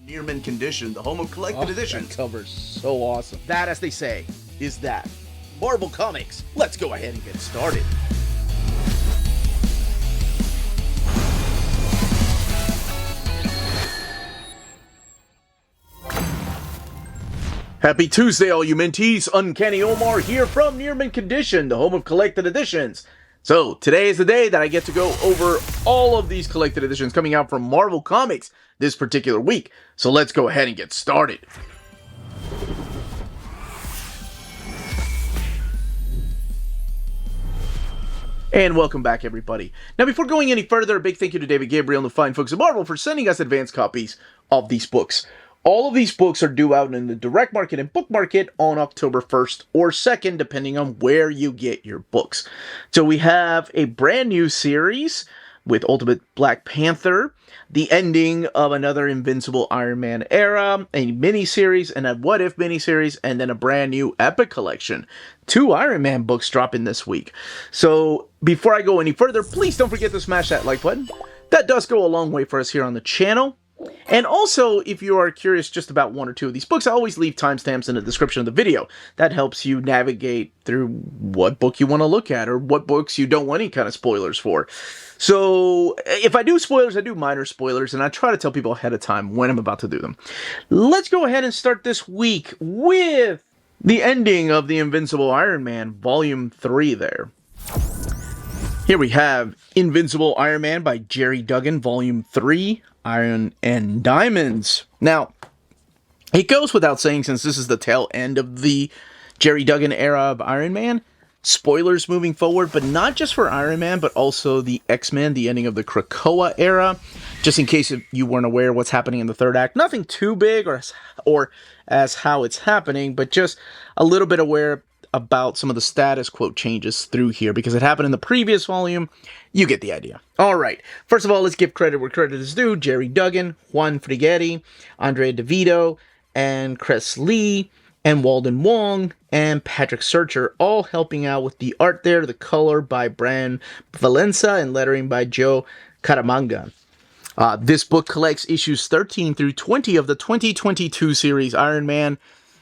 Near mint condition, the home of collected editions. That cover's so awesome. That, as they say, is that. Marvel Comics. Let's go ahead and get started. Happy Tuesday, all you minties. Uncanny Omar here from Near Mint Condition, the home of collected editions. So, today is the day that I get to go over all of these collected editions coming out from Marvel Comics this particular week. So let's go ahead and get started. And welcome back, everybody. Now, before going any further, a big thank you to David Gabriel and the fine folks at Marvel for sending us advanced copies of these books. All of these books are due out in the direct market and book market on October 1st or 2nd, depending on where you get your books. So we have a brand new series with Ultimate Black Panther, the ending of another Invincible Iron Man era, a miniseries, and a What If miniseries, and then a brand new Epic collection. 2 Iron Man books dropping this week. So before I go any further, please don't forget to smash that like button. That does go a long way for us here on the channel. And also, if you are curious just about 1 or 2 of these books, I always leave timestamps in the description of the video. That helps you navigate through what book you want to look at or what books you don't want any kind of spoilers for. So, if I do spoilers, I do minor spoilers, and I try to tell people ahead of time when I'm about to do them. Let's go ahead and start this week with the ending of the Invincible Iron Man, Volume 3 there. Here we have Invincible Iron Man by Gerry Duggan, Volume 3, Iron and Diamonds. Now, it goes without saying, since this is the tail end of the Gerry Duggan era of Iron Man, spoilers moving forward, but not just for Iron Man, but also the X-Men, the ending of the Krakoa era. Just in case you weren't aware what's happening in the third act. Nothing too big or as how it's happening, but just a little bit aware about some of the status quo changes through here, because it happened in the previous volume. You get the idea. All right. First of all, let's give credit where credit is due. Gerry Duggan, Juan Frigeri, Andre DeVito, and Chris Lee, and Walden Wong, and Patrick Searcher, all helping out with the art there, the color by Brian Valenza, and lettering by Joe Caramagna. This book collects issues 13 through 20 of the 2022 series Iron Man.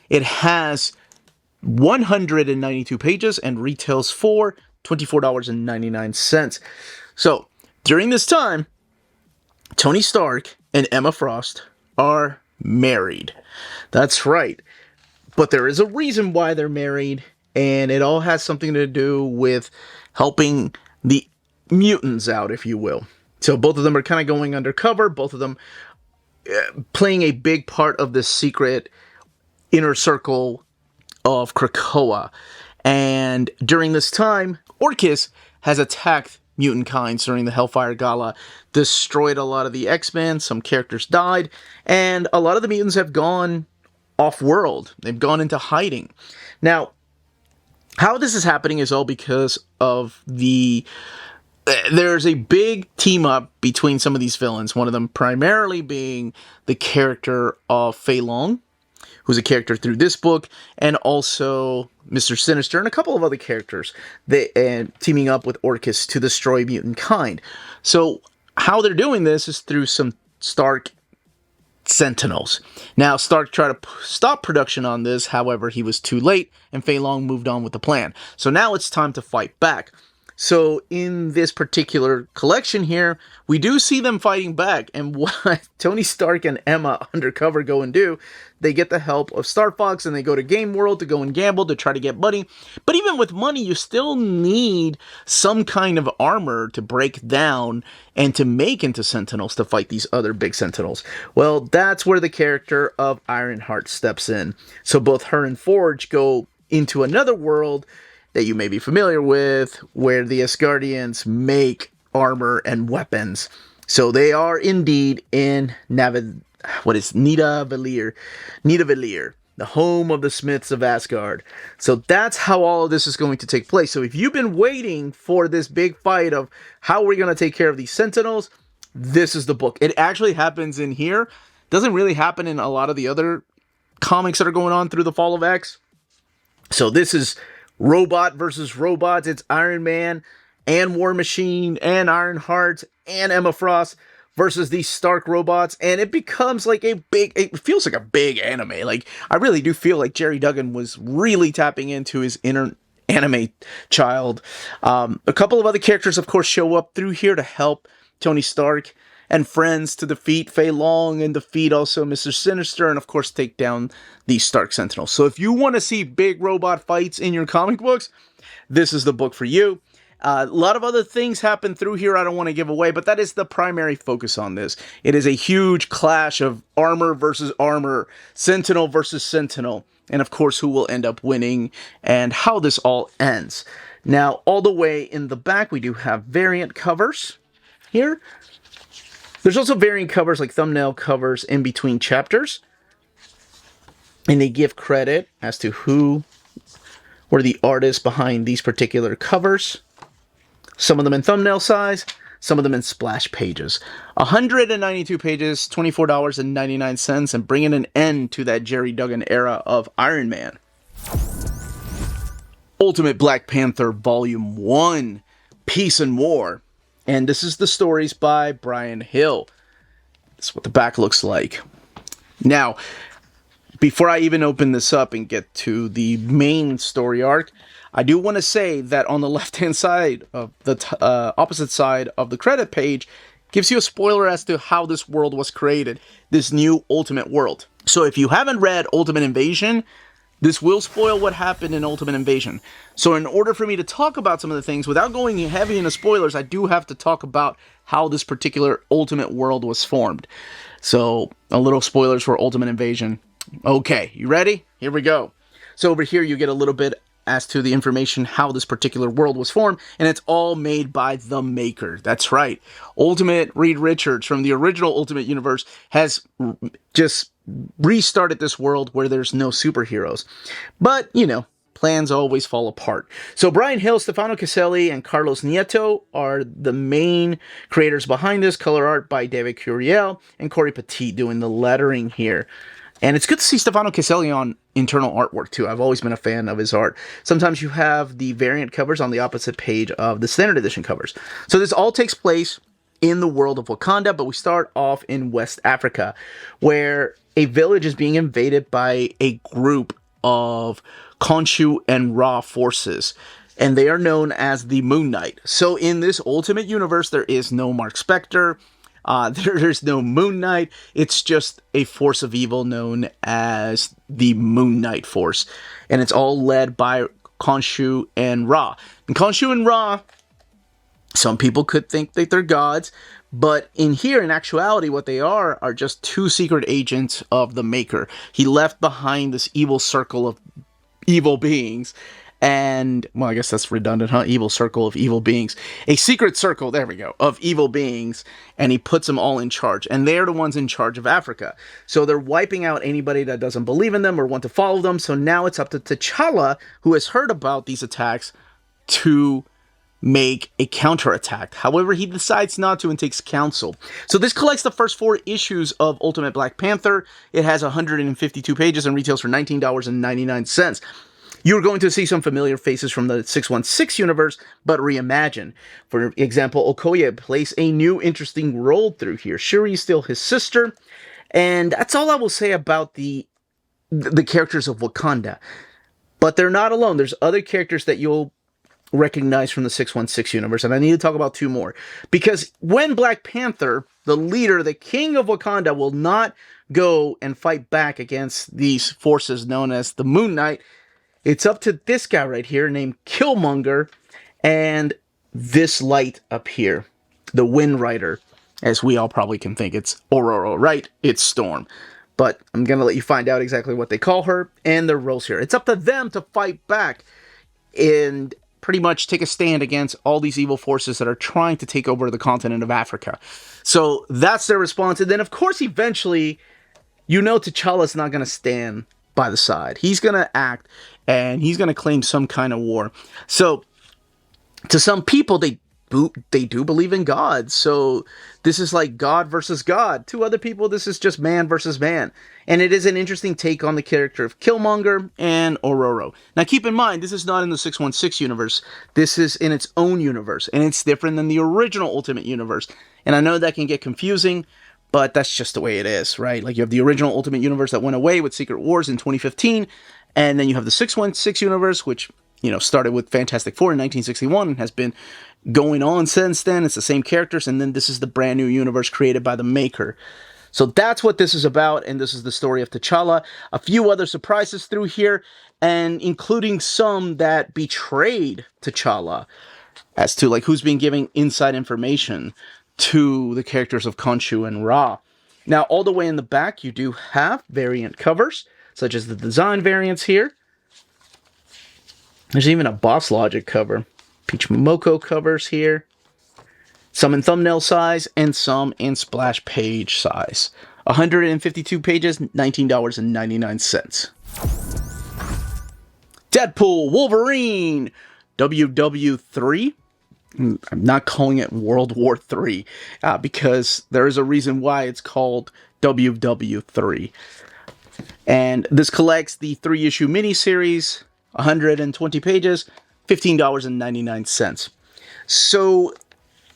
It has 192 pages and retails for $24.99. So, during this time, Tony Stark and Emma Frost are married. That's right. But there is a reason why they're married, and it all has something to do with helping the mutants out, if you will. So both of them are kind of going undercover, both of them playing a big part of the secret inner circle of Krakoa. And during this time, Orchis has attacked mutant kinds during the Hellfire Gala, destroyed a lot of the X-Men, some characters died, and a lot of the mutants have gone off-world. They've gone into hiding. Now, how this is happening is all because of there's a big team-up between some of these villains, one of them primarily being the character of Fei Long, who's a character through this book, and also Mr. Sinister and a couple of other characters teaming up with Orchis to destroy mutant kind. So how they're doing this is through some Stark Sentinels. Now, Stark tried to stop production on this, however, he was too late, and Fei Long moved on with the plan. So now it's time to fight back. So in this particular collection here, we do see them fighting back, and what Tony Stark and Emma undercover go and do, they get the help of Star Fox, and they go to Game World to go and gamble to try to get money. But even with money, you still need some kind of armor to break down and to make into Sentinels to fight these other big Sentinels. Well, that's where the character of Ironheart steps in. So both her and Forge go into another world that you may be familiar with, where the Asgardians make armor and weapons. So they are indeed in Nidavellir, the home of the Smiths of Asgard. So that's how all of this is going to take place. So if you've been waiting for this big fight of how we're going to take care of these Sentinels, this is the book. It actually happens in here. Doesn't really happen in a lot of the other comics that are going on through the Fall of X. So this is robot versus robots. It's Iron Man and War Machine and Ironheart and Emma Frost versus these Stark robots, and it becomes like it feels like a big anime. Like, I really do feel like Gerry Duggan was really tapping into his inner anime child. A couple of other characters, of course, show up through here to help Tony Stark and friends to defeat Fei Long and defeat also Mr. Sinister, and of course take down the Stark Sentinels. So if you want to see big robot fights in your comic books, this is the book for you. A lot of other things happen through here I don't want to give away, but that is the primary focus on this. It is a huge clash of armor versus armor, Sentinel versus Sentinel, and of course who will end up winning and how this all ends. Now, all the way in the back, we do have variant covers here. There's also variant covers, like thumbnail covers, in between chapters. And they give credit as to who were the artists behind these particular covers. Some of them in thumbnail size, some of them in splash pages. 192 pages, $24.99, and bringing an end to that Gerry Duggan era of Iron Man. Ultimate Black Panther Volume 1, Peace and War. And this is the stories by Bryan Hill. This is what the back looks like. Now, before I even open this up and get to the main story arc, I do want to say that on the left-hand side of the opposite side of the credit page gives you a spoiler as to how this world was created, this new Ultimate world. So if you haven't read Ultimate Invasion, this will spoil what happened in Ultimate Invasion. So in order for me to talk about some of the things, without going heavy into spoilers, I do have to talk about how this particular Ultimate world was formed. So, a little spoilers for Ultimate Invasion. Okay, you ready? Here we go. So over here you get a little bit as to the information how this particular world was formed, and it's all made by the maker. That's right. Ultimate Reed Richards from the original Ultimate Universe has just restarted this world where there's no superheroes. But, you know, plans always fall apart. So Bryan Hill, Stefano Caselli, and Carlos Nieto are the main creators behind this. Color art by David Curiel and Corey Petit doing the lettering here. And it's good to see Stefano Caselli on internal artwork, too. I've always been a fan of his art. Sometimes you have the variant covers on the opposite page of the standard edition covers. So this all takes place in the world of Wakanda, but we start off in West Africa, where a village is being invaded by a group of Khonshu and Ra forces, and they are known as the Moon Knight. So in this Ultimate Universe, there is no Mark Spector, there's no Moon Knight. It's just a force of evil known as the Moon Knight Force. And it's all led by Khonshu and Ra. And Khonshu and Ra, some people could think that they're gods, but in here, in actuality, what they are just two secret agents of the Maker. He left behind this evil circle of evil beings. And, well, I guess that's redundant, huh? Evil circle of evil beings. A secret circle, there we go, of evil beings. And he puts them all in charge. And they're the ones in charge of Africa. So they're wiping out anybody that doesn't believe in them or want to follow them. So now it's up to T'Challa, who has heard about these attacks, to make a counterattack. However, he decides not to and takes counsel. So this collects the first 4 issues of Ultimate Black Panther. It has 152 pages and retails for $19.99. You're going to see some familiar faces from the 616 universe, but reimagined. For example, Okoye plays a new interesting role through here. Shuri is still his sister, and that's all I will say about the characters of Wakanda. But they're not alone. There's other characters that you'll recognize from the 616 universe, and I need to talk about 2 more. Because when Black Panther, the leader, the king of Wakanda, will not go and fight back against these forces known as the Moon Knight, it's up to this guy right here named Killmonger and this light up here, the Wind Rider, as we all probably can think. It's Aurora, right? It's Storm. But I'm going to let you find out exactly what they call her and their roles here. It's up to them to fight back and pretty much take a stand against all these evil forces that are trying to take over the continent of Africa. So that's their response. And then, of course, eventually, you know T'Challa's not going to stand by the side. He's going to act, and he's going to claim some kind of war. So, to some people, they they do believe in God. So this is like God versus God. To other people, this is just man versus man. And it is an interesting take on the character of Killmonger and Ororo. Now keep in mind, this is not in the 616 universe. This is in its own universe. And it's different than the original Ultimate Universe. And I know that can get confusing, but that's just the way it is, right? Like you have the original Ultimate Universe that went away with Secret Wars in 2015. And then you have the 616 universe, which, started with Fantastic Four in 1961 and has been going on since then. It's the same characters. And then this is the brand new universe created by the maker. So that's what this is about, and this is the story of T'Challa. A few other surprises through here, and including some that betrayed T'Challa as to like who's been giving inside information to the characters of Khonshu and Ra. Now, all the way in the back, you do have variant covers, such as the design variants here. There's even a Boss Logic cover. Peach Momoko covers here. Some in thumbnail size, and some in splash page size. 152 pages, $19.99. Deadpool Wolverine WW3. I'm not calling it World War III, because there is a reason why it's called WW3. And this collects the 3-issue miniseries, 120 pages, $15.99. So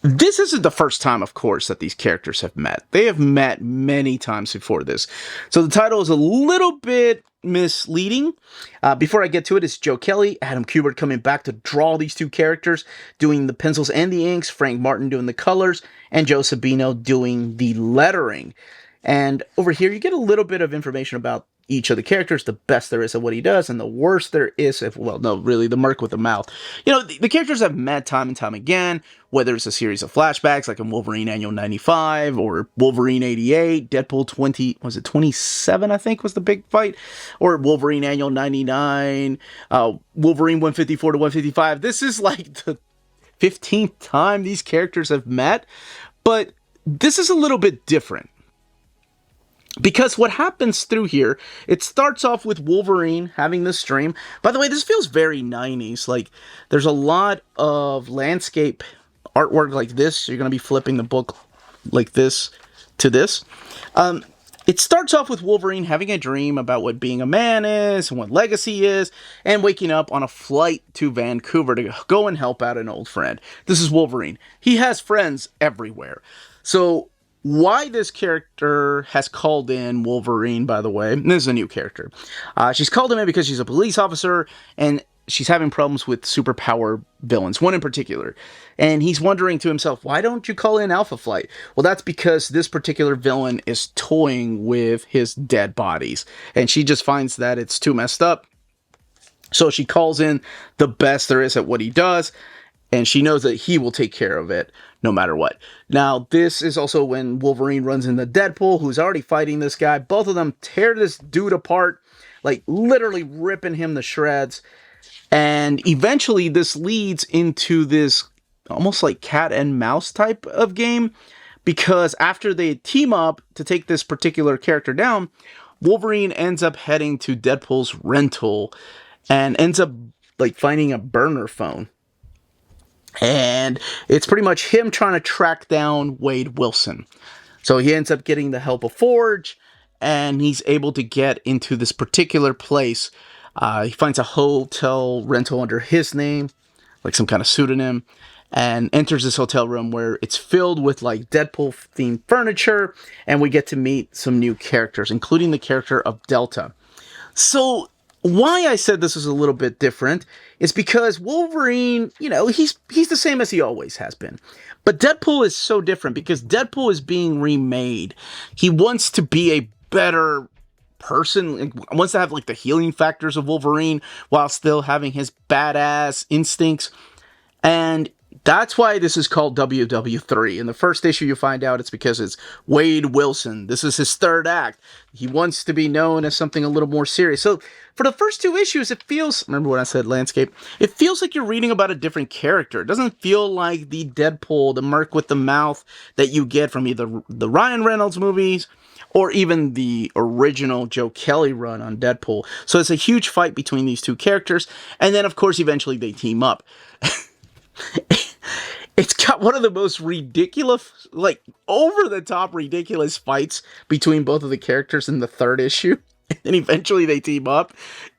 this isn't the first time, of course, that these characters have met. They have met many times before this. So the title is a little bit misleading. Before I get to it, it's Joe Kelly, Adam Kubert coming back to draw these two characters, doing the pencils and the inks, Frank Martin doing the colors, and Joe Sabino doing the lettering. And over here, you get a little bit of information about each of the characters, the best there is at what he does, and the worst there is, the merc with the mouth. The characters have met time and time again, whether it's a series of flashbacks, like in Wolverine Annual 95, or Wolverine 88, Deadpool 27, I think, was the big fight, or Wolverine Annual 99, Wolverine 154 to 155. This is like the 15th time these characters have met, but this is a little bit different. Because what happens through here, it starts off with Wolverine having this dream. By the way, this feels very 90s. Like, there's a lot of landscape artwork like this. You're going to be flipping the book like this to this. It starts off with Wolverine having a dream about what being a man is, and what legacy is, and waking up on a flight to Vancouver to go and help out an old friend. This is Wolverine. He has friends everywhere. So why this character has called in Wolverine, by the way, and this is a new character. She's called him in because she's a police officer, and she's having problems with superpower villains, one in particular. And he's wondering to himself, why don't you call in Alpha Flight? Well, that's because this particular villain is toying with his dead bodies, and she just finds that it's too messed up. So she calls in the best there is at what he does, and she knows that he will take care of it no matter what. Now, this is also when Wolverine runs into Deadpool, who's already fighting this guy. Both of them tear this dude apart, like literally ripping him to shreds. And eventually this leads into this almost like cat and mouse type of game, because after they team up to take this particular character down, Wolverine ends up heading to Deadpool's rental and ends up like finding a burner phone. And it's pretty much him trying to track down Wade Wilson. So he ends up getting the help of Forge, and he's able to get into this particular place. He finds a hotel rental under his name, like some kind of pseudonym, and enters this hotel room where it's filled with like Deadpool-themed furniture, and we get to meet some new characters, including the character of Delta. So why I said this is a little bit different is because Wolverine, he's the same as he always has been. But Deadpool is so different because Deadpool is being remade. He wants to be a better person, wants to have like the healing factors of Wolverine while still having his badass instincts. And that's why this is called WW3. In the first issue, you find out it's because it's Wade Wilson. This is his third act. He wants to be known as something a little more serious. So for the first two issues, it feels, remember when I said landscape? It feels like you're reading about a different character. It doesn't feel like the Deadpool, the merc with the mouth that you get from either the Ryan Reynolds movies or even the original Joe Kelly run on Deadpool. So it's a huge fight between these two characters. And then, of course, eventually they team up. It's got one of the most ridiculous, like, over-the-top ridiculous fights between both of the characters in the third issue. And then eventually they team up.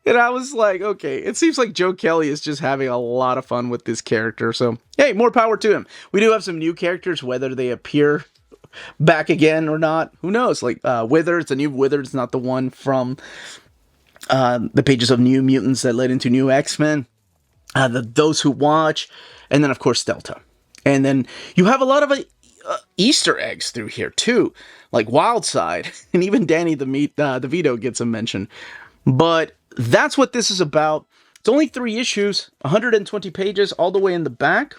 And I was like, okay, it seems like Joe Kelly is just having a lot of fun with this character. So, hey, more power to him. We do have some new characters, whether they appear back again or not. Who knows? Like, Wither, it's a new Wither. It's not the one from the pages of New Mutants that led into New X-Men. Those Who Watch. And then, of course, Delta. And then you have a lot of Easter eggs through here, too. Like Wildside. And even Danny DeVito gets a mention. But that's what this is about. It's only 3 issues, 120 pages all the way in the back.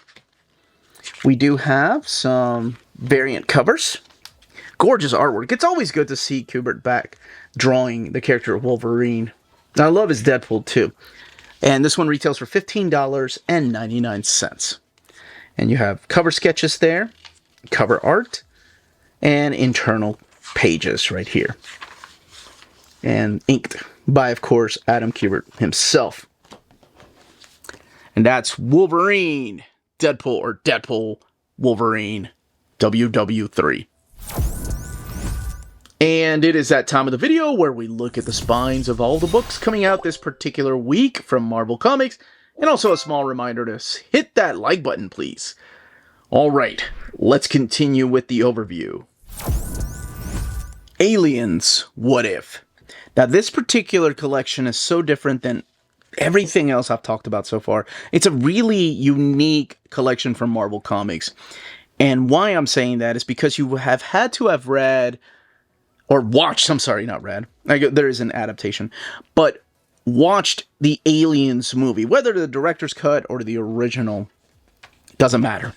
We do have some variant covers. Gorgeous artwork. It's always good to see Kubert back drawing the character of Wolverine. And I love his Deadpool, too. And this one retails for $15.99. And you have cover sketches there, cover art, and internal pages right here. And inked by, of course, Adam Kubert himself. And that's Wolverine, Deadpool, or Deadpool Wolverine, WW3. And it is that time of the video where we look at the spines of all the books coming out this particular week from Marvel Comics. And also a small reminder to hit that like button, please. Alright, let's continue with the overview. Aliens, What If? Now, this particular collection is so different than everything else I've talked about so far. It's a really unique collection from Marvel Comics. And why I'm saying that is because you have had to have read, or watched, I'm sorry, not read. There is an adaptation. But watched the Aliens movie, whether the director's cut or the original, doesn't matter.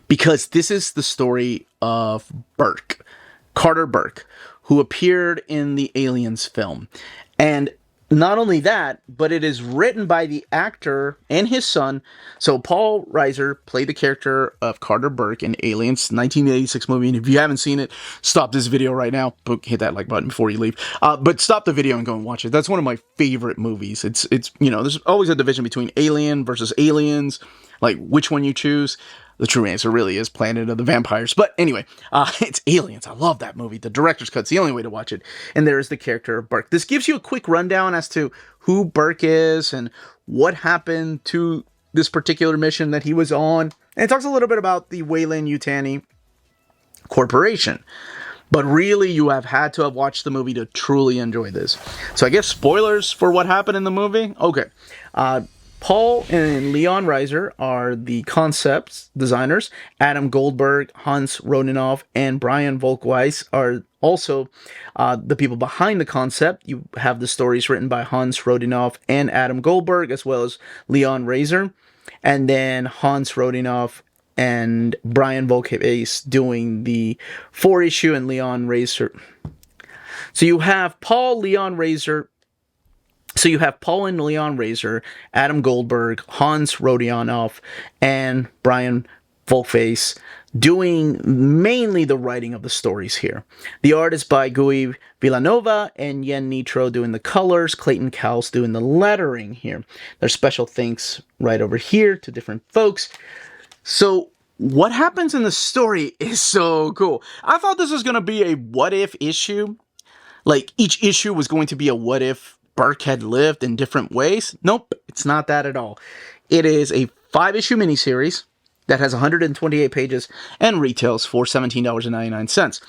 Because this is the story of Burke, Carter Burke, who appeared in the Aliens film. And not only that, but it is written by the actor and his son. So Paul Reiser played the character of Carter Burke in Aliens, 1986 movie. And if you haven't seen it, stop this video right now. Hit that like button before you leave. But stop the video and go and watch it. That's one of my favorite movies. It's there's always a division between Alien versus Aliens. Like, which one you choose. The true answer really is Planet of the Vampires. But anyway, it's Aliens. I love that movie. The director's cut's the only way to watch it. And there is the character of Burke. This gives you a quick rundown as to who Burke is and what happened to this particular mission that he was on. And it talks a little bit about the Weyland-Yutani Corporation. But really, you have had to have watched the movie to truly enjoy this. So I guess spoilers for what happened in the movie? Okay. Paul and Leon Reiser are the concept designers. Adam Goldberg, Hans Rodinoff, and Brian Volkweiss are also the people behind the concept. You have the stories written by Hans Rodinoff and Adam Goldberg, as well as Leon Reiser. And then Hans Rodinoff and Brian Volkweiss doing the 4-issue and Leon Reiser. So you have Paul and Leon Reiser, Adam Goldberg, Hans Rodinoff, and Brian Volkweiss doing mainly the writing of the stories here. The art is by Guy Villanova and Yen Nitro doing the colors, Clayton Cowles doing the lettering here. There's special thanks right over here to different folks. So what happens in the story is so cool. I thought this was going to be a what-if issue. Like, each issue was going to be a what-if Burke had lived in different ways. Nope, it's not that at all. It is a 5-issue miniseries that has 128 pages and retails for $17.99.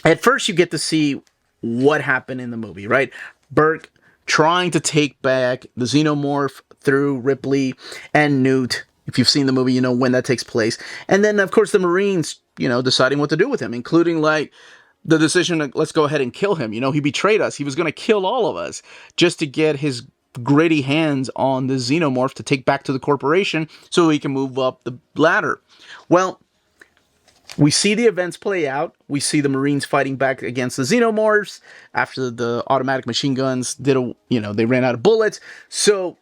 At first, you get to see what happened in the movie, right? Burke trying to take back the Xenomorph through Ripley and Newt. If you've seen the movie, you know when that takes place. And then, of course, the Marines, deciding what to do with him, including, like, the decision to, let's go ahead and kill him. He betrayed us. He was going to kill all of us just to get his gritty hands on the Xenomorph to take back to the corporation so he can move up the ladder. Well, we see the events play out. We see the Marines fighting back against the Xenomorphs after the automatic machine guns they ran out of bullets. So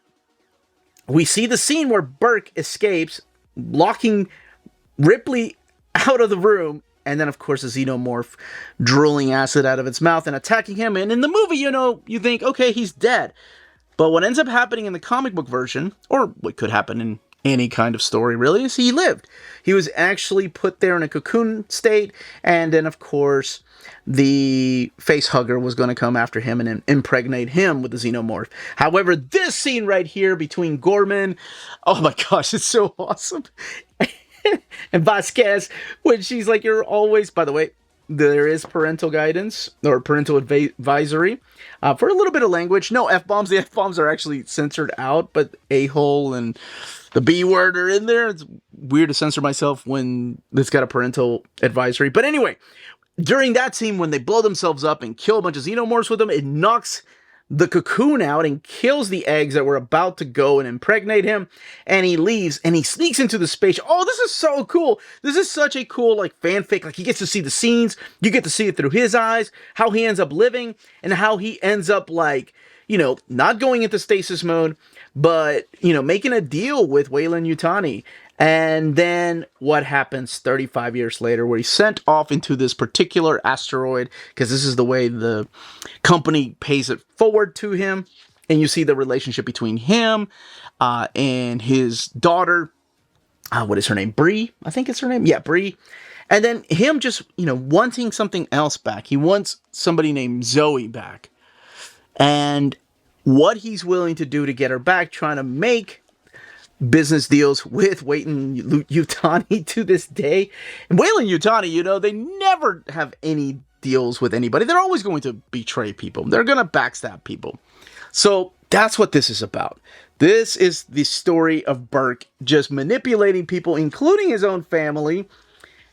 we see the scene where Burke escapes, locking Ripley out of the room. And then, of course, the Xenomorph drooling acid out of its mouth and attacking him. And in the movie, you think, okay, he's dead. But what ends up happening in the comic book version, or what could happen in any kind of story, really, is he lived. He was actually put there in a cocoon state, and then, of course, the face hugger was going to come after him and impregnate him with the xenomorph. However, this scene right here between Gorman, oh my gosh, it's so awesome. And Vasquez, when she's like, you're always, by the way, there is parental guidance or parental advisory for a little bit of language. No F-bombs. The F-bombs are actually censored out, but a-hole and the B word are in there. It's weird to censor myself when it's got a parental advisory. But anyway, during that scene, when they blow themselves up and kill a bunch of xenomorphs with them, it knocks the cocoon out and kills the eggs that were about to go and impregnate him, and he leaves and he sneaks into the space. Oh, this is so cool. This is such a cool like fanfic. Like, he gets to see the scenes, you get to see it through his eyes, how he ends up living, and how he ends up, like, you know, not going into stasis mode, but, you know, making a deal with Weyland-Yutani. And then what happens 35 years later, where he's sent off into this particular asteroid, because this is the way the company pays it forward to him. And you see the relationship between him and his daughter. What is her name? Bree, I think it's her name. Yeah, Bree. And then him just, you know, wanting something else back. He wants somebody named Zoe back. And what he's willing to do to get her back, trying to make business deals with Weyland-Yutani to this day. And Weyland-Yutani, you know, they never have any deals with anybody. They're always going to betray people. They're going to backstab people. So that's what this is about. This is the story of Burke just manipulating people, including his own family.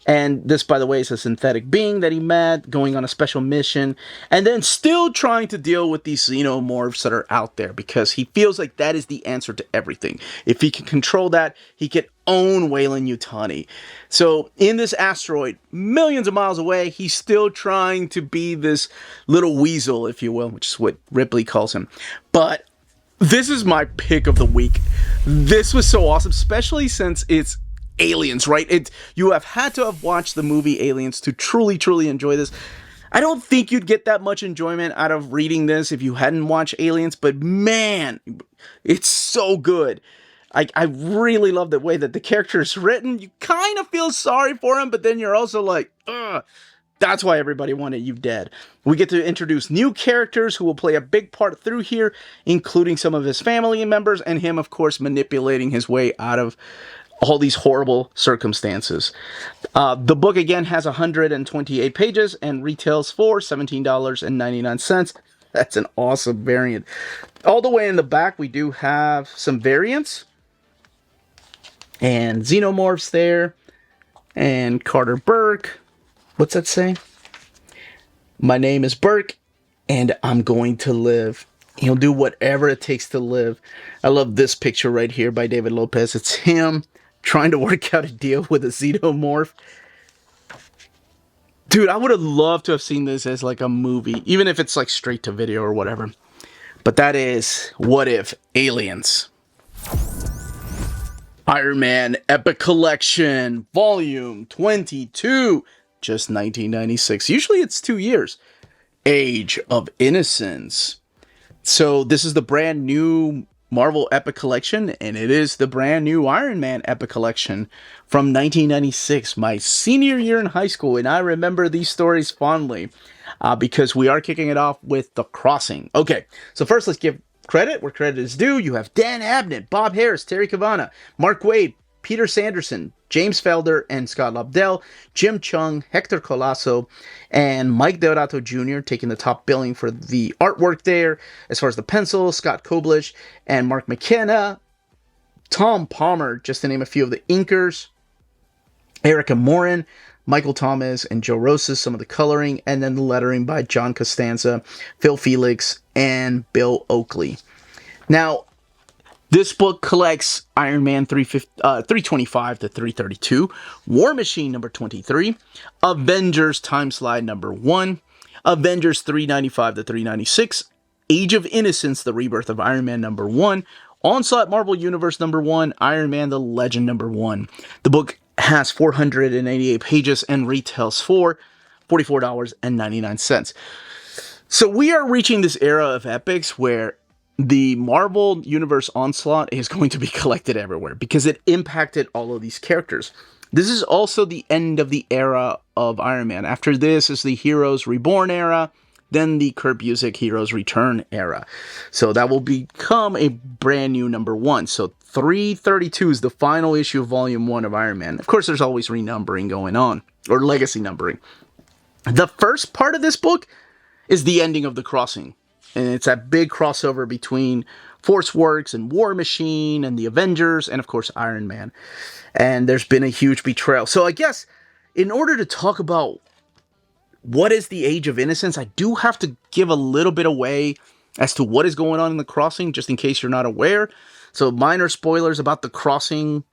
And this, by the way, is a synthetic being that he met, going on a special mission, and then still trying to deal with these xenomorphs that are out there, because he feels like that is the answer to everything. If he can control that, he can own Weyland-Yutani. So in this asteroid, millions of miles away, he's still trying to be this little weasel, if you will, which is what Ripley calls him. But this is my pick of the week. This was so awesome, especially since it's Aliens, right? You have had to have watched the movie Aliens to truly, truly enjoy this. I don't think you'd get that much enjoyment out of reading this if you hadn't watched Aliens, but man, it's so good. I really love the way that the character is written. You kind of feel sorry for him, but then you're also like, ugh. That's why everybody wanted you dead. We get to introduce new characters who will play a big part through here, including some of his family members, and him, of course, manipulating his way out of all these horrible circumstances. The book, again, has 128 pages and retails for $17.99. That's an awesome variant. All the way in the back, we do have some variants. And xenomorphs there. And Carter Burke. What's that say? My name is Burke, and I'm going to live. He'll do whatever it takes to live. I love this picture right here by David Lopez. It's him trying to work out a deal with a xenomorph. Dude, I would have loved to have seen this as like a movie, even if it's like straight to video or whatever. But that is What If Aliens. Iron Man Epic Collection, Volume 22, just $19.96. Usually it's 2 years. Age of Innocence. So this is the brand new Marvel Epic Collection, and it is the brand new Iron Man Epic Collection from 1996, my senior year in high school, and I remember these stories fondly because we are kicking it off with The Crossing. Okay, so first let's give credit where credit is due. You have Dan Abnett, Bob Harris, Terry Cavana, Mark Waid, Peter Sanderson, James Felder, and Scott Lobdell, Jim Chung, Hector Colasso, and Mike Deodato Jr. taking the top billing for the artwork there. As far as the pencil, Scott Koblish and Mark McKenna, Tom Palmer, just to name a few of the inkers, Erica Morin, Michael Thomas, and Joe Rosas, some of the coloring, and then the lettering by John Costanza, Phil Felix, and Bill Oakley. Now, this book collects Iron Man 325 to 332, War Machine number 23, Avengers Time Slide number 1, Avengers 395 to 396, Age of Innocence, The Rebirth of Iron Man number 1, Onslaught Marvel Universe number 1, Iron Man The Legend number 1. The book has 488 pages and retails for $44.99. So we are reaching this era of epics where the Marvel Universe onslaught is going to be collected everywhere because it impacted all of these characters. This is also the end of the era of Iron Man. After this is the Heroes Reborn era, then the Kurt Busiek Heroes Return era. So that will become a brand new number 1. So 332 is the final issue of Volume 1 of Iron Man. Of course, there's always renumbering going on, or legacy numbering. The first part of this book is the ending of The Crossing. And it's that big crossover between Force Works and War Machine and the Avengers and, of course, Iron Man. And there's been a huge betrayal. So I guess in order to talk about what is the Age of Innocence, I do have to give a little bit away as to what is going on in The Crossing, just in case you're not aware. So minor spoilers about The Crossing.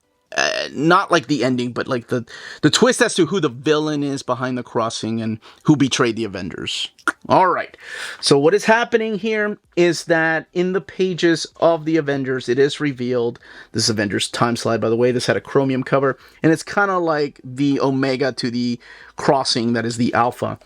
Not like the ending, but like the twist as to who the villain is behind The Crossing and who betrayed the Avengers. All right. So what is happening here is that in the pages of the Avengers, it is revealed. This is Avengers Time Slide, by the way. This had a chromium cover, and it's kind of like the Omega to the Crossing, that is the Alpha.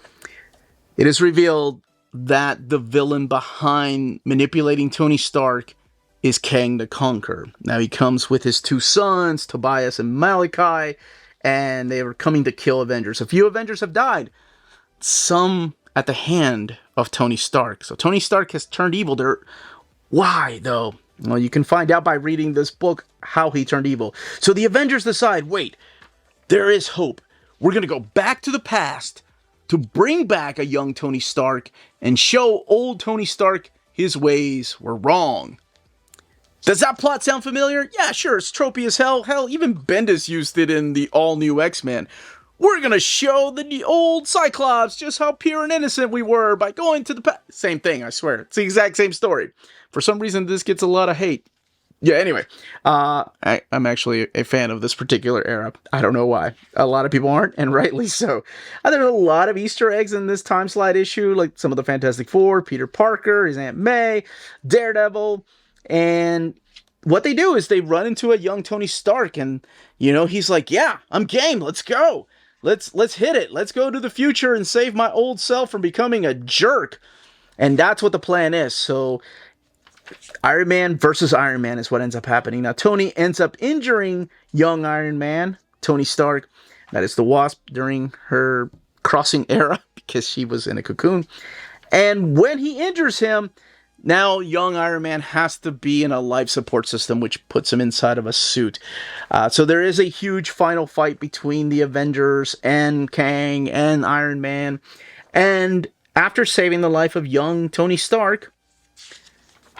It is revealed that the villain behind manipulating Tony Stark is Kang the Conqueror. Now he comes with his 2 sons, Tobias and Malachi, and they are coming to kill Avengers. A few Avengers have died, some at the hand of Tony Stark. So Tony Stark has turned evil. Why, though? Well, you can find out by reading this book how he turned evil. So the Avengers decide, wait, there is hope. We're going to go back to the past to bring back a young Tony Stark and show old Tony Stark his ways were wrong. Does that plot sound familiar? Yeah, sure, it's tropey as hell. Hell, even Bendis used it in the all-new X-Men. We're gonna show the old Cyclops just how pure and innocent we were by going to the past. Same thing, I swear. It's the exact same story. For some reason, this gets a lot of hate. Yeah, anyway, I'm actually a fan of this particular era. I don't know why. A lot of people aren't, and rightly so. There's a lot of Easter eggs in this Time Slide issue, like some of the Fantastic Four, Peter Parker, his Aunt May, Daredevil. And what they do is they run into a young Tony Stark, and, you know, he's like, yeah, I'm game. Let's go. Let's hit it. Let's go to the future and save my old self from becoming a jerk. And that's what the plan is. So Iron Man versus Iron Man is what ends up happening. Now, Tony ends up injuring young Iron Man, Tony Stark. That is the Wasp during her Crossing era because she was in a cocoon. And when he injures him, now, young Iron Man has to be in a life support system, which puts him inside of a suit. So there is a huge final fight between the Avengers and Kang and Iron Man. And after saving the life of young Tony Stark,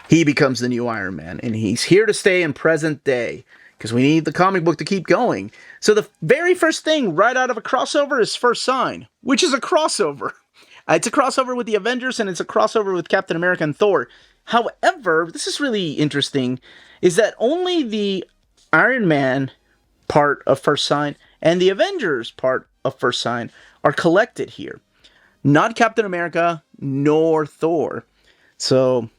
he becomes the new Iron Man. And he's here to stay in present day, because we need the comic book to keep going. So the very first thing right out of a crossover is First Sign, which is a crossover. It's a crossover with the Avengers, and it's a crossover with Captain America and Thor. However, this is really interesting, is that only the Iron Man part of First Sign and the Avengers part of First Sign are collected here. Not Captain America, nor Thor. So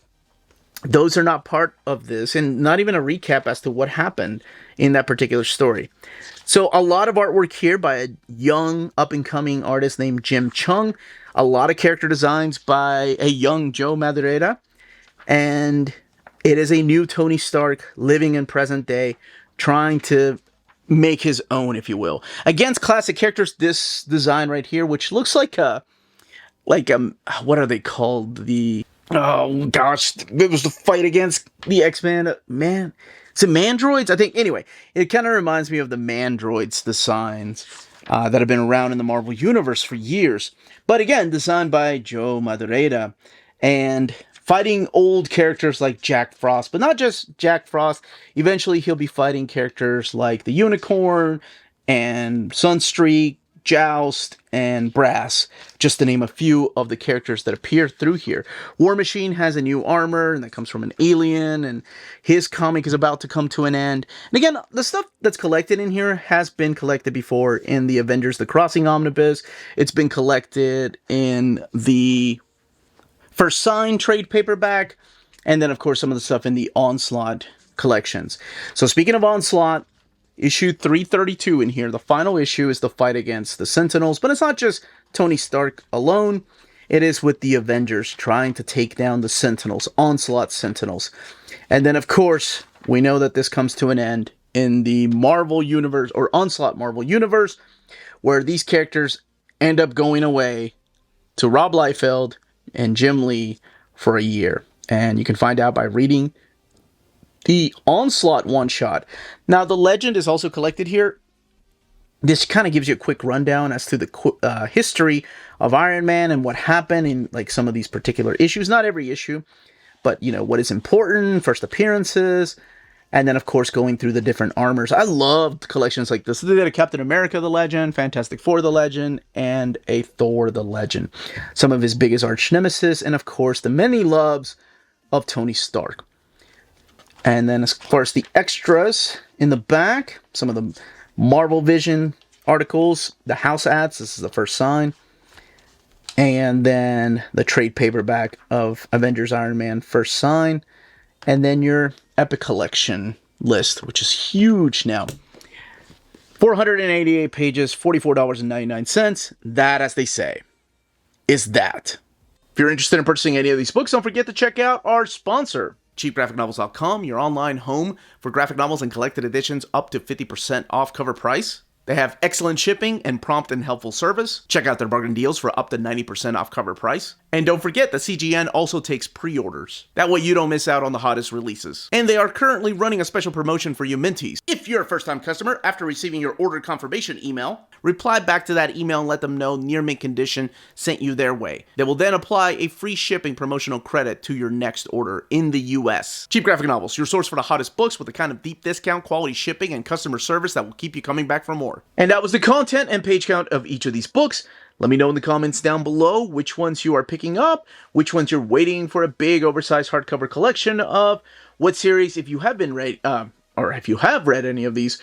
those are not part of this, and not even a recap as to what happened in that particular story. So a lot of artwork here by a young, up-and-coming artist named Jim Chung. A lot of character designs by a young Joe Madureira. And it is a new Tony Stark living in present day, trying to make his own, if you will. Against classic characters, this design right here, which looks like what are they called? Oh gosh, it was the fight against the X-Men. Man, is it Mandroids? I think, anyway, it kind of reminds me of the Mandroids designs that have been around in the Marvel Universe for years. But again, designed by Joe Madureira, and fighting old characters like Jack Frost, but not just Jack Frost. Eventually, he'll be fighting characters like the Unicorn and Sunstreak, Joust, and Brass, just to name a few of the characters that appear through here. War Machine has a new armor, and that comes from an alien, and his comic is about to come to an end. And again, the stuff that's collected in here has been collected before in the Avengers The Crossing Omnibus. It's been collected in the First Sign trade paperback, and then, of course, some of the stuff in the Onslaught collections. So speaking of Onslaught, issue 332 in here, the final issue, is the fight against the Sentinels. But it's not just Tony Stark alone. it is with the Avengers trying to take down the Sentinels, Onslaught Sentinels. And then, of course, we know that this comes to an end in the Marvel Universe, or Onslaught Marvel Universe, where these characters end up going away to Rob Liefeld and Jim Lee for a year. And you can find out by reading the Onslaught one-shot. Now, the legend is also collected here. This kind of gives you a quick rundown as to the history of Iron Man and what happened in like some of these particular issues. Not every issue, but you know what is important, first appearances, and then of course going through the different armors. I loved collections like this. They did a Captain America the Legend, Fantastic Four the Legend, and a Thor the Legend. Some of his biggest arch nemesis, and of course the many loves of Tony Stark. And then as far as the extras in the back, some of the Marvel Vision articles, the house ads, this is the first sign, and then the trade paperback of Avengers Iron Man first sign, and then your Epic Collection list, which is huge now. 488 pages, $44.99. That, as they say, is that. If you're interested in purchasing any of these books, don't forget to check out our sponsor, cheapgraphicnovels.com, your online home for graphic novels and collected editions up to 50% off cover price. They have excellent shipping and prompt and helpful service. Check out their bargain deals for up to 90% off cover price. And don't forget that CGN also takes pre-orders. That way you don't miss out on the hottest releases. And they are currently running a special promotion for you Minties. If you're a first-time customer, after receiving your order confirmation email, reply back to that email and let them know Near Mint Condition sent you their way. They will then apply a free shipping promotional credit to your next order in the US. Cheap Graphic Novels, your source for the hottest books with the kind of deep discount, quality shipping, and customer service that will keep you coming back for more. And that was the content and page count of each of these books. Let me know in the comments down below which ones you are picking up, which ones you're waiting for a big oversized hardcover collection of, what series, if you have been read, or if you have read any of these,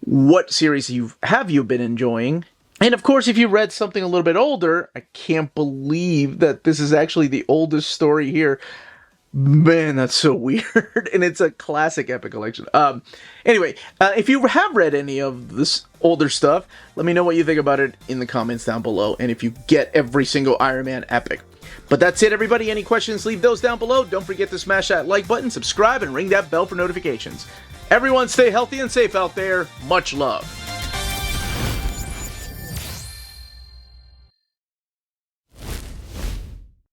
what series have you been enjoying? And of course, if you read something a little bit older, I can't believe that this is actually the oldest story here. Man, that's so weird. And it's a classic epic collection. Anyway, if you have read any of this older stuff, let me know what you think about it in the comments down below. And if you get every single Iron Man epic. But that's it, everybody. Any questions, leave those down below. Don't forget to smash that like button, subscribe, and ring that bell for notifications. Everyone stay healthy and safe out there. Much love.